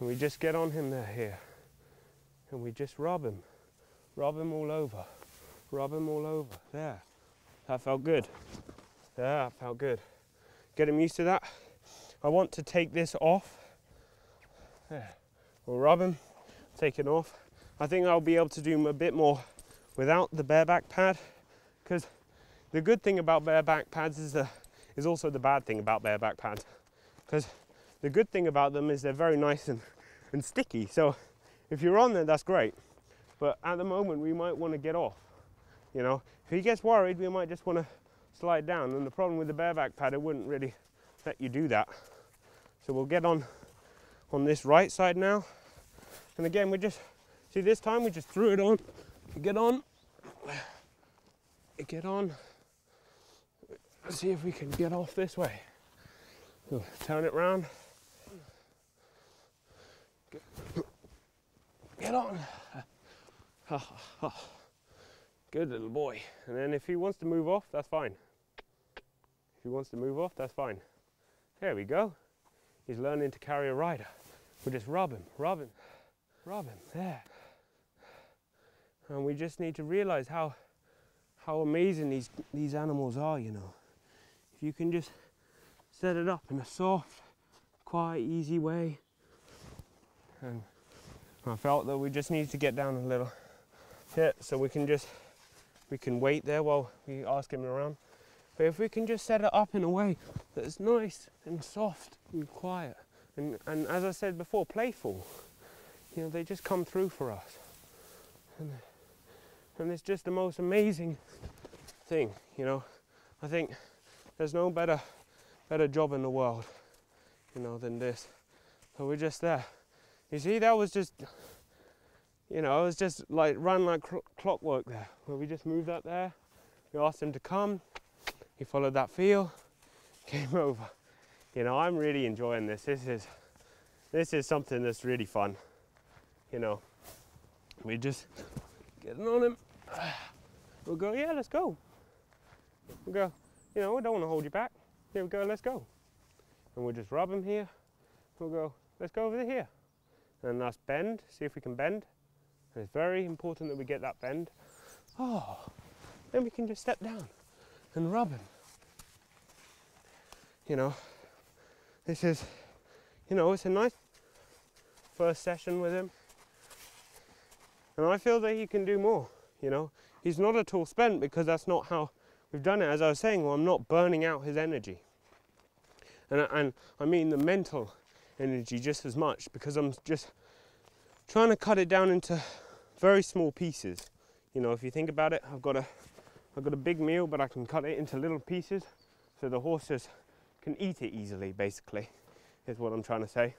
And we just get on him there here. And we just rub him all over, rub him all over. There, that felt good. Yeah, that felt good. Get him used to that. I want to take this off. There, we'll rub him, take it off. I think I'll be able to do a bit more without the bareback pad, because the good thing about bareback pads is also the bad thing about bareback pads. Because the good thing about them is they're very nice and sticky. So if you're on there, that's great. But at the moment, we might want to get off. You know, if he gets worried, we might just want to slide down. And the problem with the bareback pad, it wouldn't really let you do that. So we'll get on this right side now. And again, we just, see this time we just threw it on. You get on. You get on. Let's see if we can get off this way. We'll turn it round. Get on. Good little boy. And then if he wants to move off, that's fine. If he wants to move off, that's fine. There we go. He's learning to carry a rider. We'll just rub him, rub him, rub him. There. And we just need to realize how amazing these animals are, you know. If you can just set it up in a soft, quiet, easy way. And I felt that we just need to get down a little. Yeah, so we can wait there while we ask him around. But if we can just set it up in a way that's nice and soft and quiet, and as I said before, playful, you know, they just come through for us. And it's just the most amazing thing, you know. I think there's no better job in the world, you know, than this. So we're just there. You see, that was just, you know, it was just like run like clockwork there, where we just moved up there. We asked him to come. He followed that feel, came over. You know, I'm really enjoying this. This is something that's really fun. You know, we just getting on him. We'll go, yeah, let's go. We'll go, you know, we don't want to hold you back. Here we go, let's go. And we'll just rub him here. We'll go, let's go over here. And let's bend, see if we can bend. And it's very important that we get that bend. Oh, then we can just step down and rub him. You know, this is, you know, it's a nice first session with him. And I feel that he can do more, you know. He's not at all spent because that's not how we've done it. As I was saying, well, I'm not burning out his energy. And I mean the mental energy just as much, because I'm just trying to cut it down into very small pieces. You know, if you think about it, I've got a big meal, but I can cut it into little pieces so the horses can eat it easily, basically, is what I'm trying to say.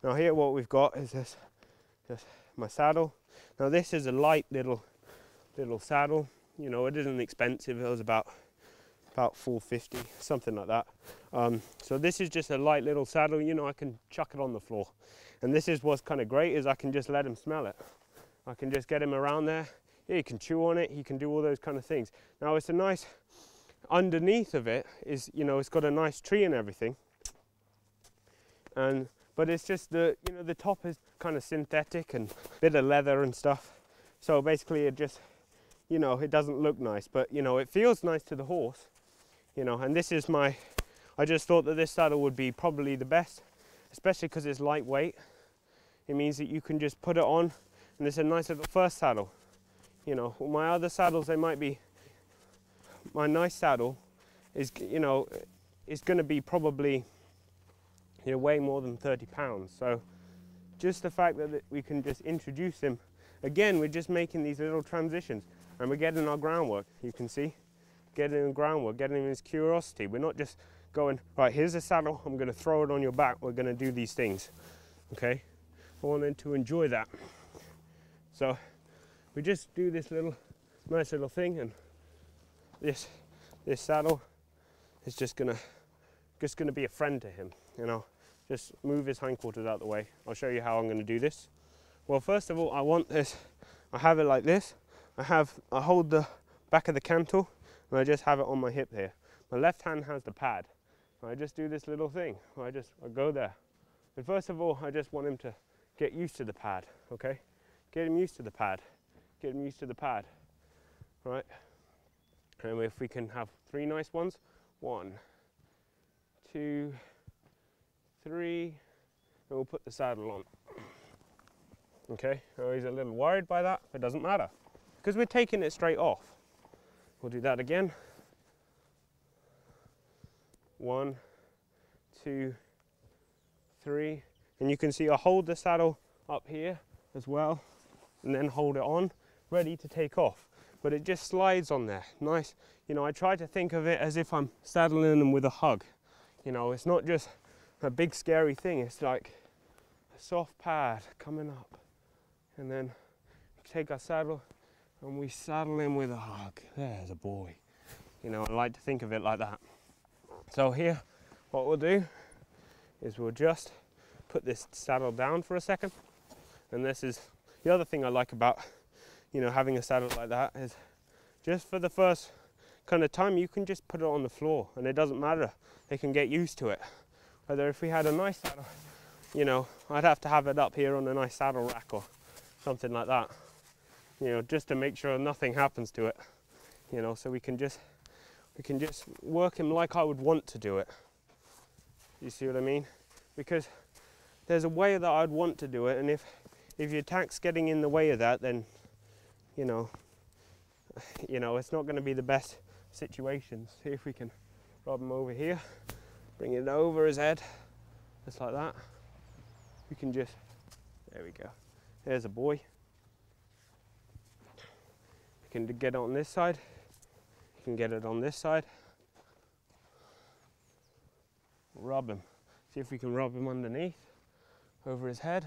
Now here what we've got is this my saddle. Now this is a light little saddle. You know, it isn't expensive. It was about $4.50, something like that. So this is just a light little saddle. You know, I can chuck it on the floor. And this is what's kind of great, is I can just let him smell it. I can just get him around there. Yeah, he can chew on it. He can do all those kind of things. Now it's a nice, underneath of it is, you know, it's got a nice tree and everything. But it's just the top is kind of synthetic and a bit of leather and stuff. So basically it just, you know, it doesn't look nice, but you know, it feels nice to the horse, you know. And this is I just thought that this saddle would be probably the best, especially because it's lightweight. It means that you can just put it on, and it's a nice little first saddle. You know, my other saddles, they might be, my nice saddle is, you know, is going to be probably, you know, way more than 30 pounds. So just the fact that we can just introduce him, again, we're just making these little transitions, and we're getting our groundwork. You can see, getting the groundwork, getting him his curiosity. We're not just going, right, here's a saddle, I'm going to throw it on your back, we're going to do these things, okay? I want him to enjoy that. So we just do this nice little thing, and this saddle is just gonna be a friend to him, you know. Just move his hindquarters out the way. I'll show you how I'm going to do this. Well, first of all, I want this. I have it like this. I hold the back of the cantle, and I just have it on my hip here. My left hand has the pad. I just do this little thing. I go there. But first of all, I just want him to get used to the pad, okay? Get him used to the pad. Get him used to the pad, right? And if we can have 3 nice ones, 1, 2, 3, and we'll put the saddle on. Okay, oh, he's a little worried by that, but it doesn't matter, because we're taking it straight off. We'll do that again. 1, 2, 3, and you can see I hold the saddle up here as well, and then hold it on, ready to take off. But it just slides on there, nice. You know, I try to think of it as if I'm saddling them with a hug. You know, it's not just a big scary thing, it's like a soft pad coming up. And then we take our saddle and we saddle him with a hug. There's a boy. You know, I like to think of it like that. So here, what we'll do is we'll just put this saddle down for a second. And this is the other thing I like about, you know, having a saddle like that, is just for the first kind of time, you can just put it on the floor and it doesn't matter. They can get used to it. Whether if we had a nice saddle, you know, I'd have to have it up here on a nice saddle rack or something like that, you know, just to make sure nothing happens to it, you know, so we can just work him like I would want to do it. You see what I mean? Because there's a way that I'd want to do it, and if your tack's getting in the way of that, then you know it's not going to be the best situations. See if we can rub him over here, bring it over his head, just like that. We can just, there we go. There's a boy. You can get it on this side. You can get it on this side. Rub him. See if we can rub him underneath, over his head.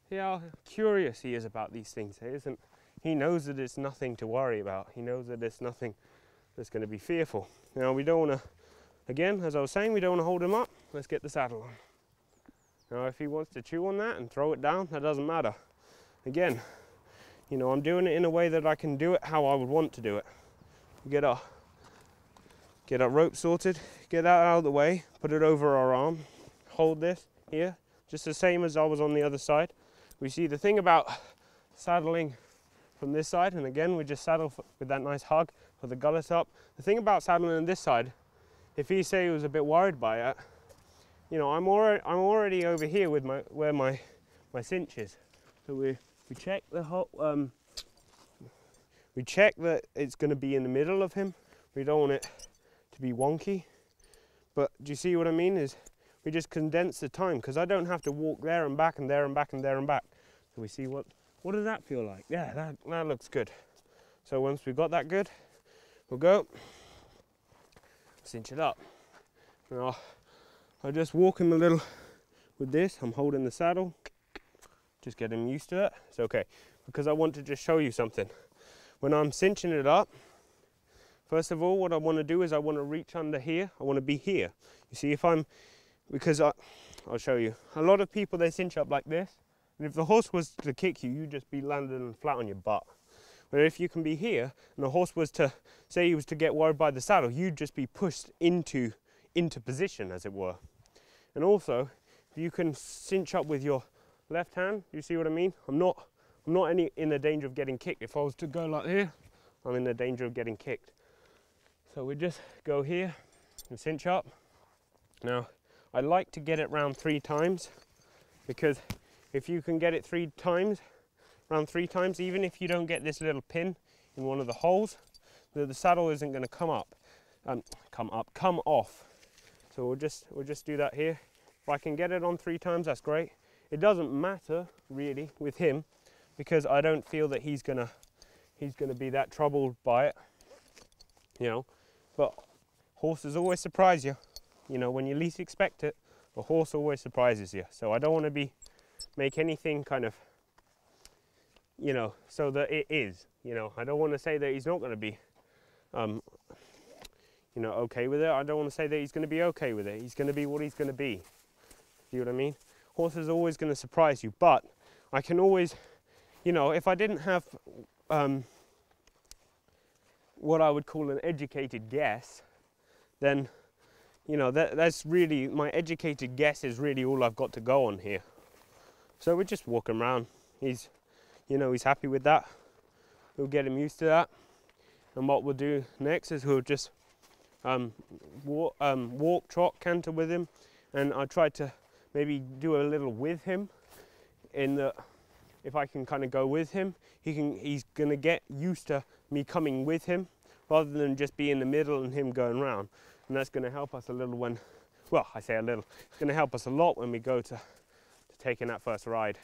See how curious he is about these things. He knows that it's nothing to worry about. He knows that it's nothing that's going to be fearful. Now we don't want to, again, as I was saying, we don't want to hold him up. Let's get the saddle on. Now if he wants to chew on that and throw it down, that doesn't matter. Again, you know, I'm doing it in a way that I can do it how I would want to do it. Get our rope sorted, get that out of the way, put it over our arm, hold this here, just the same as I was on the other side. We see the thing about saddling from this side, and again we just saddle with that nice hug, put the gullet up. The thing about saddling on this side, if he say he was a bit worried by it, you know, I'm already over here with where my cinch is. So we check we check that it's going to be in the middle of him. We don't want it to be wonky. But do you see what I mean? Is we just condense the time, because I don't have to walk there and back and there and back and there and back. So we see what does that feel like? Yeah, that looks good. So once we've got that good, we'll go cinch it up. Now I just walk him a little with this. I'm holding the saddle, just get him used to it. It's okay, because I want to just show you something. When I'm cinching it up, first of all, what I want to do is I want to reach under here. I want to be here. You see, I'll show you. A lot of people, they cinch up like this, and if the horse was to kick you, you'd just be landing flat on your butt. But if you can be here, and the horse was to, say he was to get worried by the saddle, you'd just be pushed into position, as it were. And also, if you can cinch up with your left hand, you see what I mean? I'm not in the danger of getting kicked. If I was to go like here, I'm in the danger of getting kicked. So we just go here and cinch up. Now, I like to get it round 3 times, because if you can get it 3 times, round 3 times, even if you don't get this little pin in one of the holes, the saddle isn't going to come off. So we'll just do that here. If I can get it on 3 times, that's great. It doesn't matter really with him, because I don't feel that he's gonna be that troubled by it, you know. But horses always surprise you, you know, when you least expect it. A horse always surprises you. So I don't want to make anything kind of, you know, so that it is, you know. I don't want to say that he's not going to be, you know, okay with it. I don't want to say that he's going to be okay with it. He's going to be what he's going to be. See what I mean? Horse is always going to surprise you, but I can always, you know, if I didn't have what I would call an educated guess, then, you know, that's really, my educated guess is really all I've got to go on here. So we just walk him around. He's, you know, he's happy with that. We'll get him used to that. And what we'll do next is we'll just walk, trot, canter with him. And I try to maybe do a little with him, in that if I can kind of go with him, he's gonna get used to me coming with him rather than just be in the middle and him going round. And that's gonna help us a little when, well, I say a little, it's gonna help us a lot when we go to taking that first ride.